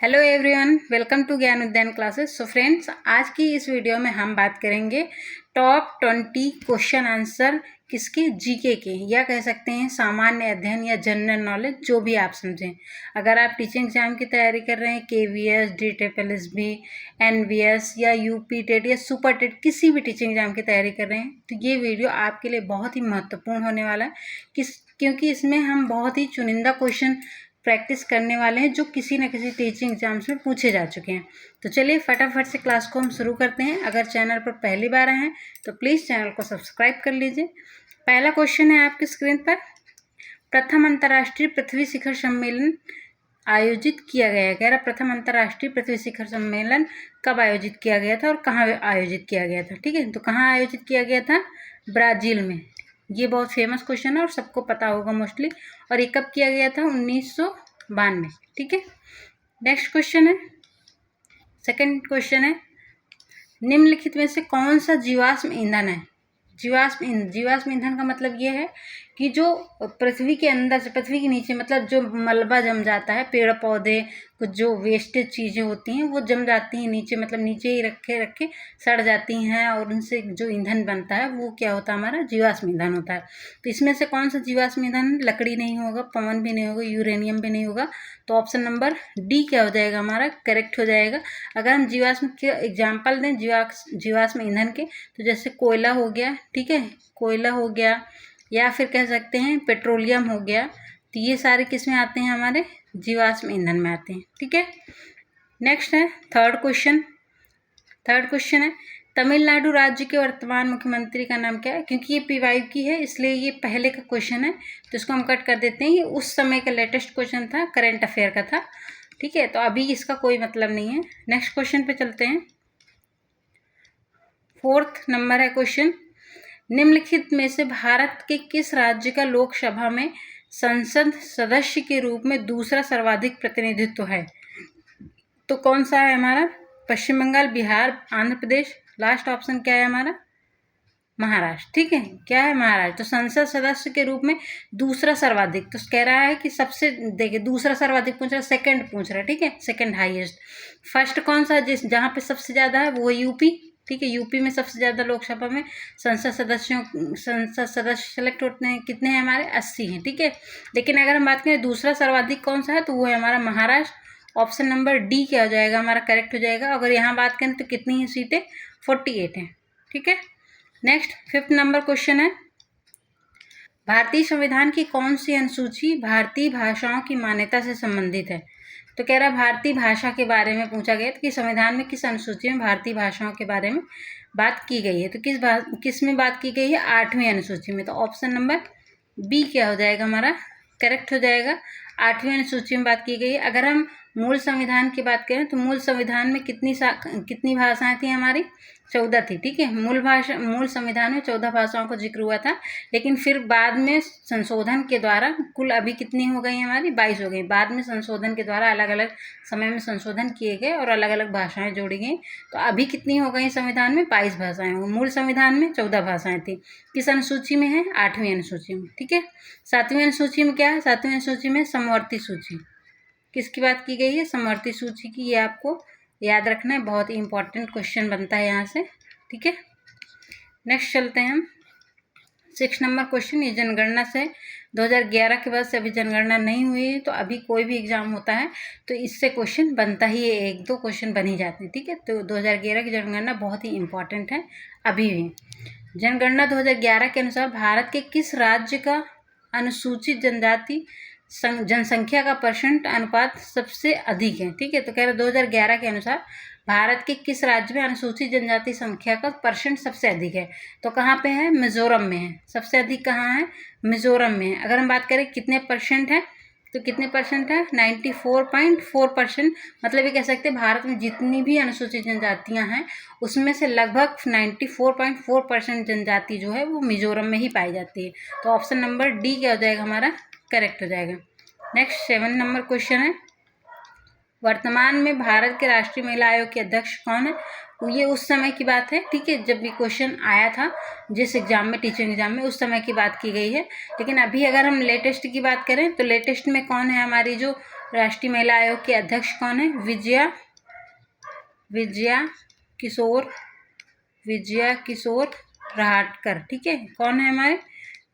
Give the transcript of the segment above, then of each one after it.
Hello everyone, welcome to ज्ञान उद्यान classes. So friends, आज की इस वीडियो में हम बात करेंगे टॉप 20 क्वेश्चन आंसर किसके, जीके के, या कह सकते हैं सामान्य अध्ययन या जनरल नॉलेज, जो भी आप समझें। अगर आप टीचिंग एग्जाम की तैयारी कर रहे हैं, केवीएस, DSSB, NVS या यूपी टेट या सुपर टेट, किसी भी टीचिंग एग्जाम की तैयारी कर रहे हैं, तो ये वीडियो आपके लिए बहुत ही महत्वपूर्ण होने वाला है। क्योंकि इसमें हम बहुत ही चुनिंदा क्वेश्चन प्रैक्टिस करने वाले हैं जो किसी न किसी टीचिंग एग्जाम्स में पूछे जा चुके हैं। तो चलिए फटाफट से क्लास को हम शुरू करते हैं। अगर चैनल पर पहली बार आए हैं तो प्लीज़ चैनल को सब्सक्राइब कर लीजिए। पहला क्वेश्चन है आपकी स्क्रीन पर, प्रथम अंतर्राष्ट्रीय पृथ्वी शिखर सम्मेलन आयोजित किया गया है। कह रहा प्रथम अंतर्राष्ट्रीय पृथ्वी शिखर सम्मेलन कब आयोजित किया गया था और कहाँ आयोजित किया गया था। ठीक है, तो कहाँ आयोजित किया गया था? ब्राज़ील में। ये बहुत फेमस क्वेश्चन है और सबको पता होगा मोस्टली। और ये कब किया गया था? 1992। ठीक है, नेक्स्ट क्वेश्चन है, सेकंड क्वेश्चन है, निम्नलिखित में से कौन सा जीवाश्म ईंधन है? जीवाश्म ईंधन का मतलब ये है कि जो पृथ्वी के अंदर से पृथ्वी के नीचे, मतलब जो मलबा जम जाता है, पेड़ पौधे, कुछ जो वेस्टेज चीज़ें होती हैं वो जम जाती हैं नीचे, मतलब नीचे ही रखे सड़ जाती हैं, और उनसे जो ईंधन बनता है वो क्या होता है? हमारा जीवाश्म ईंधन होता है। तो इसमें से कौन सा जीवाश्म ईंधन? लकड़ी नहीं होगा, पवन भी नहीं होगा, यूरेनियम भी नहीं होगा। तो ऑप्शन नंबर डी क्या हो जाएगा? हमारा करेक्ट हो जाएगा। अगर हम जीवाश्म के एग्जाम्पल दें जीवाश्म ईंधन के, तो जैसे कोयला हो गया, ठीक है, कोयला हो गया, या फिर कह सकते हैं पेट्रोलियम हो गया। तो ये सारे किस में आते हैं? हमारे जीवाश्म ईंधन में आते हैं। ठीक है, नेक्स्ट है थर्ड क्वेश्चन है, तमिलनाडु राज्य के वर्तमान मुख्यमंत्री का नाम क्या है? क्योंकि ये PY की है इसलिए ये पहले का क्वेश्चन है, तो इसको हम कट कर देते हैं। ये उस समय का लेटेस्ट क्वेश्चन था, करंट अफेयर का था। ठीक है, तो अभी इसका कोई मतलब नहीं है। नेक्स्ट क्वेश्चन पे चलते हैं। फोर्थ नंबर है क्वेश्चन, निम्नलिखित में से भारत के किस राज्य का लोकसभा में संसद सदस्य के रूप में दूसरा सर्वाधिक प्रतिनिधित्व है? तो कौन सा है हमारा? पश्चिम बंगाल, बिहार, आंध्र प्रदेश। लास्ट ऑप्शन क्या है हमारा? महाराष्ट्र। ठीक है, क्या है? महाराष्ट्र। तो संसद सदस्य के रूप में दूसरा सर्वाधिक, तो कह रहा है कि सबसे, देखिए दूसरा सर्वाधिक पूछ रहा है, सेकंड पूछ रहा है। ठीक है, सेकंड हाईएस्ट। फर्स्ट कौन सा जिस जहाँ पे सबसे ज़्यादा है वो यूपी। ठीक है, यूपी में सबसे ज़्यादा लोकसभा में संसद सदस्य सेलेक्ट होते हैं। कितने हैं हमारे? 80 हैं। ठीक है, लेकिन अगर हम बात करें दूसरा सर्वाधिक कौन सा है, तो वो है हमारा महाराष्ट्र। ऑप्शन नंबर डी क्या हो जाएगा? हमारा करेक्ट हो जाएगा। अगर यहाँ बात करें तो कितनी है सीटें? 48 हैं। ठीक है, नेक्स्ट फिफ्थ नंबर क्वेश्चन है, भारतीय संविधान की कौन सी अनुसूची भारतीय भाषाओं की मान्यता से संबंधित है? तो कह रहा भारतीय भाषा के बारे में पूछा गया कि संविधान में किस अनुसूची में भारतीय भाषाओं के बारे में बात की गई है? तो किस में बात की गई है? 8वीं अनुसूची में। तो ऑप्शन नंबर बी क्या हो जाएगा? हमारा करेक्ट हो जाएगा। 8वीं अनुसूची में बात की गई है। अगर हम मूल संविधान की बात करें तो मूल संविधान में कितनी भाषाएं थी हमारी? 14 थी। ठीक है, मूल संविधान में 14 भाषाओं का जिक्र हुआ था, लेकिन फिर बाद में संशोधन के द्वारा कुल अभी कितनी हो गई हमारी? 22 हो गई। बाद में संशोधन के द्वारा अलग अलग समय में संशोधन किए गए और अलग अलग भाषाएं जोड़ी गई। तो अभी कितनी हो गई संविधान में? 22 भाषाएं हो। मूल संविधान में 14 भाषाएं थी। किस अनुसूची में है? 8वीं अनुसूची में। ठीक है, 7वीं अनुसूची में क्या है? 7वीं अनुसूची में समवर्ती सूची। किसकी बात की गई है? समवर्ती सूची की। ये आपको याद रखना है, बहुत ही इंपॉर्टेंट क्वेश्चन बनता है यहाँ से। ठीक है, नेक्स्ट चलते हैं हम 6 नंबर क्वेश्चन। ये जनगणना से 2011 के बाद से अभी जनगणना नहीं हुई है, तो अभी कोई भी एग्जाम होता है तो इससे क्वेश्चन बनता ही है, 1-2 क्वेश्चन बन ही जाते हैं। ठीक है, तो 2011 की जनगणना बहुत ही इंपॉर्टेंट है अभी भी। जनगणना 2011 के अनुसार भारत के किस राज्य का अनुसूचित जनजाति जनसंख्या का % अनुपात सबसे अधिक है? ठीक है, तो कह रहे 2011 के अनुसार भारत के किस राज्य में अनुसूचित जनजाति संख्या का % सबसे अधिक है? तो कहाँ पे है? मिजोरम में है। सबसे अधिक कहाँ है? मिजोरम में है। अगर हम बात करें कितने % है, तो कितने % है? 94.4%। मतलब ये कह सकते हैं भारत में जितनी भी अनुसूचित जनजातियां हैं उसमें से लगभग 94.4% जनजाति जो है वो मिजोरम में ही पाई जाती है। तो ऑप्शन नंबर डी क्या हो जाएगा? हमारा करेक्ट हो जाएगा। नेक्स्ट 7 नंबर क्वेश्चन है, वर्तमान में भारत के राष्ट्रीय महिला आयोग के अध्यक्ष कौन है? ये उस समय की बात है। ठीक है, जब ये क्वेश्चन आया था जिस एग्जाम में, टीचिंग एग्जाम में, उस समय की बात की गई है। लेकिन अभी अगर हम लेटेस्ट की बात करें तो लेटेस्ट में कौन है? हमारी जो राष्ट्रीय महिला आयोग की अध्यक्ष कौन है? विजया किशोर रहाटकर। ठीक है, कौन है हमारे?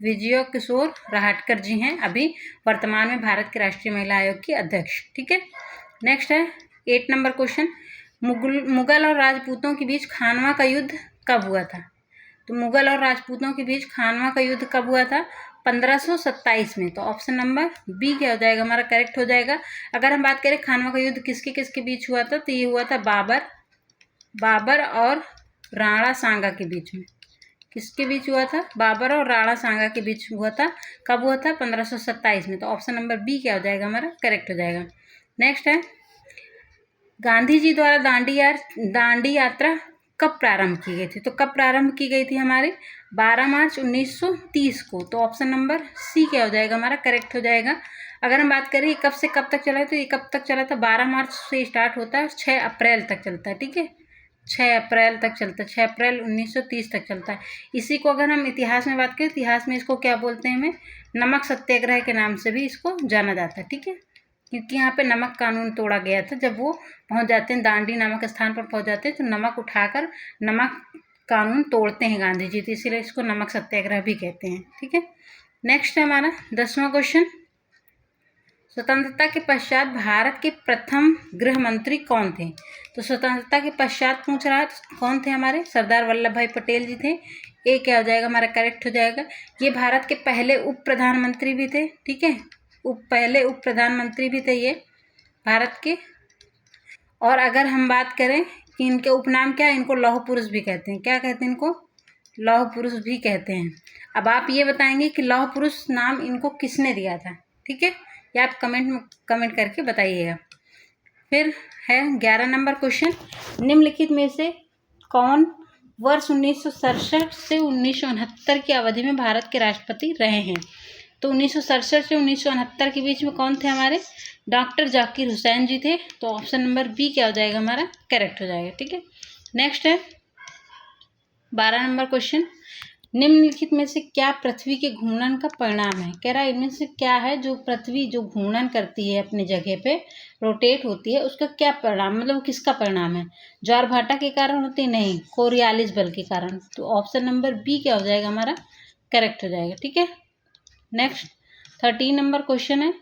विजया किशोर रहाटकर जी हैं अभी वर्तमान में भारत के राष्ट्रीय महिला आयोग की अध्यक्ष। ठीक है, नेक्स्ट है 8 नंबर क्वेश्चन, मुगल और राजपूतों के बीच खानवा का युद्ध कब हुआ था? तो मुगल और राजपूतों के बीच खानवा का युद्ध कब हुआ था? 1527 में। तो ऑप्शन नंबर बी क्या हो जाएगा हमारा? करेक्ट हो जाएगा। अगर हम बात करें खानवा का युद्ध किसके किसके बीच हुआ था, तो ये हुआ था बाबर और राणा सांगा के बीच में। किसके बीच हुआ था? बाबर और राणा सांगा के बीच हुआ था। कब हुआ था? 1527 में। तो ऑप्शन नंबर बी क्या हो जाएगा हमारा? करेक्ट हो जाएगा। नेक्स्ट है, गांधी जी द्वारा दांडी यात्रा कब प्रारंभ की गई थी? तो कब प्रारंभ की गई थी हमारे? 12 मार्च 1930 को। तो ऑप्शन नंबर सी क्या हो जाएगा हमारा? करेक्ट हो जाएगा। अगर हम बात करें कब से कब तक चला है, तो ये कब तक चला था? 12 मार्च से स्टार्ट होता है, 6 अप्रैल तक चलता है। ठीक है, 6 अप्रैल तक चलता है, 6 अप्रैल 1930 तक चलता है। इसी को अगर हम इतिहास में बात करें, इतिहास में इसको क्या बोलते हैं? हमें नमक सत्याग्रह के नाम से भी इसको जाना जाता है। ठीक है, क्योंकि यहाँ पे नमक कानून तोड़ा गया था। जब वो पहुँच जाते हैं दांडी नामक स्थान पर पहुँच जाते हैं, तो नमक उठाकर नमक कानून तोड़ते हैं गांधी जी, तो इसीलिए इसको नमक सत्याग्रह भी कहते हैं। ठीक है, नेक्स्ट है हमारा 10वां क्वेश्चन, स्वतंत्रता के पश्चात भारत के प्रथम गृह मंत्री कौन थे? तो स्वतंत्रता के पश्चात पूछ रहा है, कौन थे हमारे? सरदार वल्लभ भाई पटेल जी थे। ये क्या हो जाएगा हमारा? करेक्ट हो जाएगा। ये भारत के पहले उप प्रधानमंत्री भी थे। ठीक है, पहले उप प्रधानमंत्री भी थे ये भारत के। और अगर हम बात करें कि इनके उपनाम क्या है, इनको लौह पुरुष भी कहते हैं। क्या कहते हैं इनको? लौह पुरुष भी कहते हैं। अब आप ये बताएंगे कि लौह पुरुष नाम इनको किसने दिया था? ठीक है, ये आप कमेंट करके बताइएगा। फिर है 11 नंबर क्वेश्चन, निम्नलिखित में से कौन वर्ष 1967 से 1969 की अवधि में भारत के राष्ट्रपति रहे हैं? तो 1967 से 1969 के बीच में कौन थे हमारे? डॉक्टर जाकिर हुसैन जी थे। तो ऑप्शन नंबर बी क्या हो जाएगा हमारा? करेक्ट हो जाएगा। ठीक है, नेक्स्ट है 12 नंबर क्वेश्चन, निम्नलिखित में से क्या पृथ्वी के घूर्णन का परिणाम है? कह रहा है इनमें से क्या है जो पृथ्वी जो घूर्णन करती है अपनी जगह पे, रोटेट होती है, उसका क्या परिणाम, मतलब किसका परिणाम है? ज्वारभाटा के कारण होती है? नहीं, कोरियालिस बल के कारण। तो ऑप्शन नंबर बी क्या हो जाएगा हमारा? करेक्ट हो जाएगा। ठीक है, नेक्स्ट 13 नंबर क्वेश्चन है,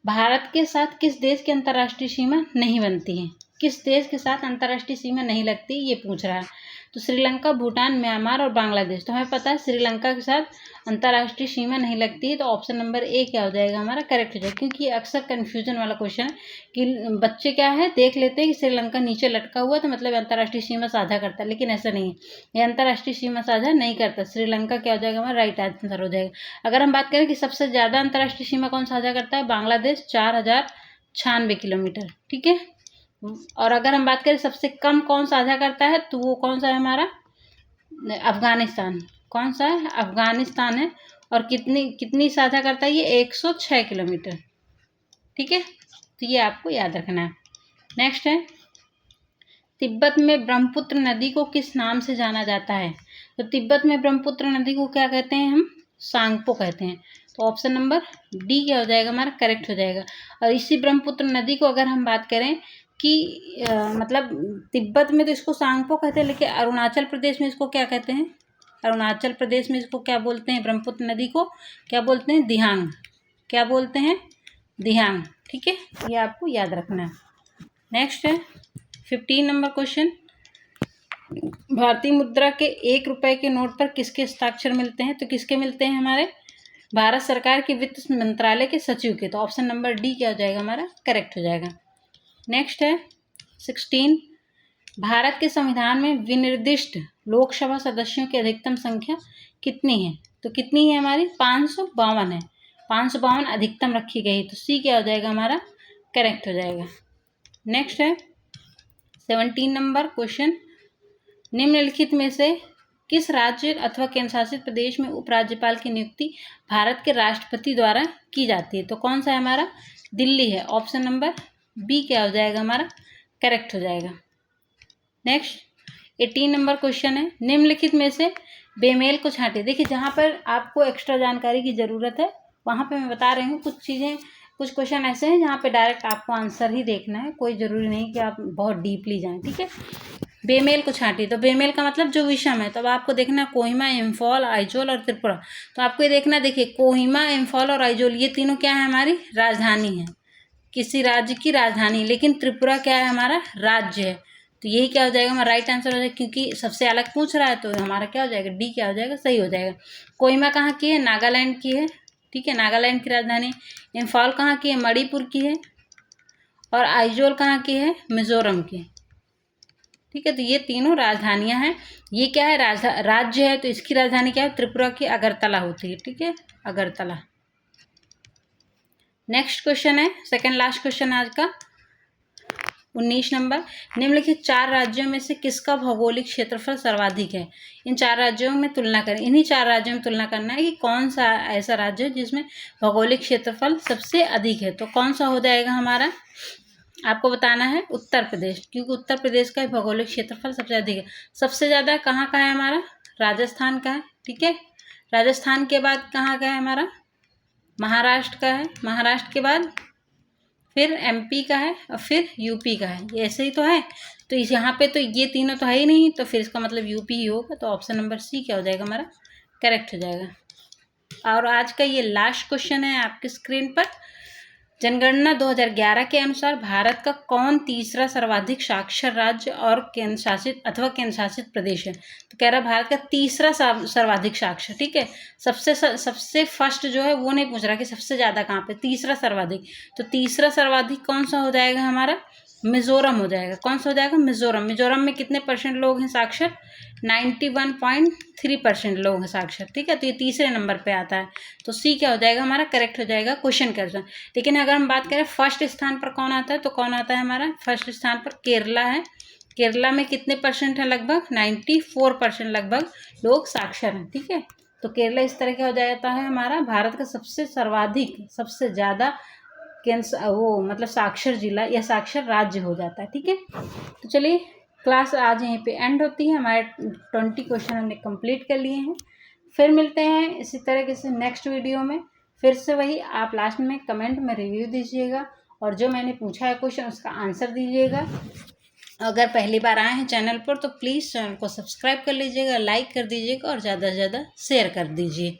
भारत के साथ किस देश की अंतर्राष्ट्रीय सीमा नहीं बनती है? किस देश के साथ अंतर्राष्ट्रीय सीमा नहीं लगती, ये पूछ रहा है। तो श्रीलंका, भूटान, म्यांमार और बांग्लादेश। तो हमें पता है श्रीलंका के साथ अंतर्राष्ट्रीय सीमा नहीं लगती है। तो ऑप्शन नंबर ए क्या हो जाएगा हमारा? करेक्ट हो जाएगा। क्योंकि ये अक्सर कन्फ्यूजन वाला क्वेश्चन है कि बच्चे क्या है देख लेते हैं कि श्रीलंका नीचे लटका हुआ तो मतलब अंतर्राष्ट्रीय सीमा साझा करता है, लेकिन ऐसा नहीं है, ये अंतर्राष्ट्रीय सीमा साझा नहीं करता। श्रीलंका क्या हो जाएगा हमारा? राइट आंसर हो जाएगा। अगर हम बात करें कि सबसे ज़्यादा अंतर्राष्ट्रीय सीमा कौन साझा करता है? बांग्लादेश, 4096 किलोमीटर। ठीक है, और अगर हम बात करें सबसे कम कौन साझा करता है, तो वो कौन सा है हमारा? अफगानिस्तान। कौन सा है? अफगानिस्तान है। और कितनी साझा करता है ये? 106 किलोमीटर। ठीक है, तो ये आपको याद रखना है। नेक्स्ट है, तिब्बत में ब्रह्मपुत्र नदी को किस नाम से जाना जाता है? तो तिब्बत में ब्रह्मपुत्र नदी को क्या कहते हैं हम? सांगपो कहते हैं। तो ऑप्शन नंबर डी क्या हो जाएगा हमारा? करेक्ट हो जाएगा। और इसी ब्रह्मपुत्र नदी को अगर हम बात करें कि मतलब तिब्बत में तो इसको सांगपो कहते हैं, लेकिन अरुणाचल प्रदेश में इसको क्या कहते हैं? अरुणाचल प्रदेश में इसको क्या बोलते हैं? ब्रह्मपुत्र नदी को क्या बोलते हैं? दिहांग। क्या बोलते हैं? दिहांग। ठीक है, ये आपको याद रखना है। नेक्स्ट है 15 नंबर क्वेश्चन, भारतीय मुद्रा के 1 रुपए के नोट पर किसके हस्ताक्षर मिलते हैं? तो किसके मिलते हैं हमारे? भारत सरकार के वित्त मंत्रालय के सचिव के। तो ऑप्शन नंबर डी क्या हो जाएगा हमारा? करेक्ट हो जाएगा। नेक्स्ट है 16, भारत के संविधान में विनिर्दिष्ट लोकसभा सदस्यों की अधिकतम संख्या कितनी है? तो कितनी है हमारी? 552 है। 552 अधिकतम रखी गई, तो सी क्या हो जाएगा हमारा? करेक्ट हो जाएगा। नेक्स्ट है 17 नंबर क्वेश्चन, निम्नलिखित में से किस राज्य अथवा केंद्र शासित प्रदेश में उपराज्यपाल की नियुक्ति भारत के राष्ट्रपति द्वारा की जाती है? तो कौन सा है हमारा? दिल्ली है। ऑप्शन नंबर बी क्या हो जाएगा हमारा? करेक्ट हो जाएगा। नेक्स्ट 18 नंबर क्वेश्चन है, निम्नलिखित में से बेमेल को छांटे। देखिए जहाँ पर आपको एक्स्ट्रा जानकारी की ज़रूरत है वहाँ पे मैं बता रही हूँ कुछ चीज़ें कुछ क्वेश्चन ऐसे हैं जहाँ पे डायरेक्ट आपको आंसर ही देखना है, कोई ज़रूरी नहीं कि आप बहुत डीपली जाएं, ठीक है। बेमेल को छांटी, तो बेमेल का मतलब जो विषम है, तो अब आपको देखना कोहिमा, इम्फॉल, आइजोल और त्रिपुरा। तो आपको ये देखना, देखिए कोहिमा, इम्फॉल और आइजोल ये तीनों क्या है, हमारी राजधानी है, किसी राज्य की राजधानी। लेकिन त्रिपुरा क्या है, हमारा राज्य है। तो यही क्या हो जाएगा, हमारा राइट आंसर हो जाएगा, क्योंकि सबसे अलग पूछ रहा है तो हमारा क्या हो जाएगा, डी क्या हो जाएगा, सही हो जाएगा। कोहिमा कहाँ की है, नागालैंड की है, ठीक है, नागालैंड की राजधानी। इम्फॉल कहाँ की है, मणिपुर की है। और आइजोल कहाँ की है, मिजोरम की, ठीक है। तो ये तीनों राजधानियां हैं। ये क्या है, राज्य है, तो इसकी राजधानी क्या है, त्रिपुरा की अगरतला होती है, ठीक है, अगरतला। नेक्स्ट क्वेश्चन है, सेकंड लास्ट क्वेश्चन आज का, 19 नंबर। निम्नलिखित 4 राज्यों में से किसका भौगोलिक क्षेत्रफल सर्वाधिक है। इन 4 राज्यों में तुलना करें, इन्हीं 4 राज्यों में तुलना करना है कि कौन सा ऐसा राज्य है जिसमें भौगोलिक क्षेत्रफल सबसे अधिक है। तो कौन सा हो जाएगा हमारा, आपको बताना है उत्तर प्रदेश, क्योंकि उत्तर प्रदेश का भौगोलिक क्षेत्रफल सबसे अधिक है। सबसे ज़्यादा कहाँ का है हमारा, राजस्थान का है, ठीक है। राजस्थान के बाद कहाँ का है हमारा, महाराष्ट्र का है। महाराष्ट्र के बाद फिर एमपी का है और फिर यूपी का है, ये ऐसे ही तो है। तो इस यहाँ पे तो ये तीनों तो है ही नहीं, तो फिर इसका मतलब यूपी ही होगा। तो ऑप्शन नंबर सी क्या हो जाएगा, हमारा करेक्ट हो जाएगा। और आज का ये लास्ट क्वेश्चन है आपकी स्क्रीन पर। जनगणना 2011 के अनुसार भारत का कौन तीसरा सर्वाधिक साक्षर राज्य और केंद्र शासित प्रदेश है। तो कह रहा है भारत का तीसरा सर्वाधिक साक्षर, ठीक है। सबसे फर्स्ट जो है वो नहीं पूछ रहा कि सबसे ज़्यादा कहाँ पे, तीसरा सर्वाधिक। तो तीसरा सर्वाधिक कौन सा हो जाएगा हमारा, मिजोरम हो जाएगा। कौन सा हो जाएगा, मिजोरम। मिजोरम में कितने परसेंट लोग हैं साक्षर, 91.3% लोग हैं साक्षर, ठीक है। तो ये तीसरे नंबर पे आता है। तो सी क्या हो जाएगा, हमारा करेक्ट हो जाएगा क्वेश्चन के अनुसार। लेकिन अगर हम बात करें फर्स्ट स्थान पर कौन आता है, तो कौन आता है हमारा फर्स्ट स्थान पर, केरला है। केरला में कितने परसेंट है, लगभग 94% लगभग लोग साक्षर हैं, ठीक है। तो केरला इस तरह का हो जाता है हमारा भारत का सबसे सर्वाधिक, सबसे ज़्यादा वो मतलब साक्षर जिला या साक्षर राज्य हो जाता है, ठीक है। तो चलिए क्लास आज यहीं पे एंड होती है। हमारे 20 क्वेश्चन हमने कंप्लीट कर लिए हैं। फिर मिलते हैं इसी तरह के से नेक्स्ट वीडियो में। फिर से वही, आप लास्ट में कमेंट में रिव्यू दीजिएगा और जो मैंने पूछा है क्वेश्चन उसका आंसर दीजिएगा। अगर पहली बार आए हैं चैनल पर तो प्लीज़ चैनल को सब्सक्राइब कर लीजिएगा, लाइक कर दीजिएगा और ज़्यादा से ज़्यादा शेयर कर दीजिए।